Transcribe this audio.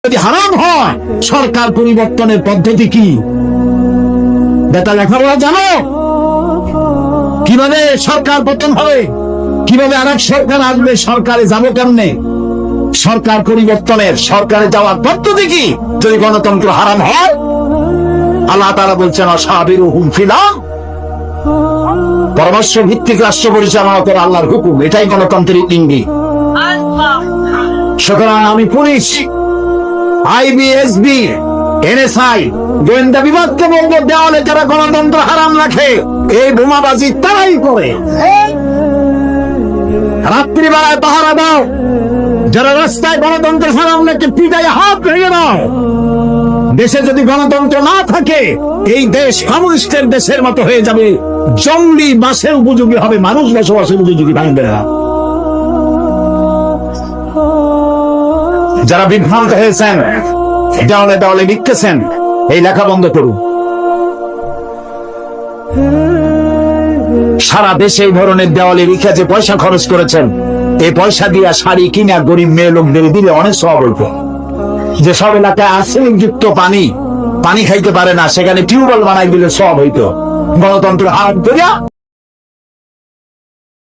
যদি হারাম হয়, সরকার পরিবর্তনের পদ্ধতি কি বেটা লেখাপড়া জানো? কিভাবে সরকার পতন হবে, কিভাবে আরেক সরকার আসবে, সরকারে যাবো কেমনে, সরকার পরিবর্তনের সরকারে যাওয়ার পদ্ধতি কি যদি গণতন্ত্র হারাম হয়? আল্লাহ তাআলা বলছেন অসাবিরুহুম ফিলাম, পরামর্শ ভিত্তিক রাষ্ট্র পরিচালনা করা আল্লাহর হুকুম, এটাই গণতন্ত্রের ইঙ্গিত। সুতরাং আমি পুলিশ, আইবিএসবি, এনএসআই, গোয়েন্দা বিভাগকে বলবো, দেওয়ালে যারা গণতন্ত্র হারাম রাখে এই বোমাবাজি তারাই করে। রাত্রিবেলায় পাহারা দাও, যারা রাস্তায় গণতন্ত্র হারাম রাখে পিটাই হাত ভেঙে দাও। দেশে যদি গণতন্ত্র না থাকে এই দেশ কমিউনিস্টের দেশের মতো হয়ে যাবে, জঙ্গলি বাসের উপযোগী হবে, মানুষ বসবাসের উপযোগী থাকবে না। যারা বিভ্রান্ত হয়েছেন, দেওয়ালে দেওয়ালে লিখতেছেন, এই লেখা বন্ধ করুন। সারা দেশে এই ধরনের দেওয়ালে লিখে যে পয়সা খরচ করেছেন, এই পয়সা দিয়া শাড়ি কিনা গরিব মেয়ে লোকদের দিলে অনেক সওয়াব হইত। যেসব এলাকায় আর্সেনিক যুক্ত পানি খাইতে পারে না, সেখানে টিউবওয়েল বানাই দিলে সওয়াব হইত। গণতন্ত্র হারাম করিয়া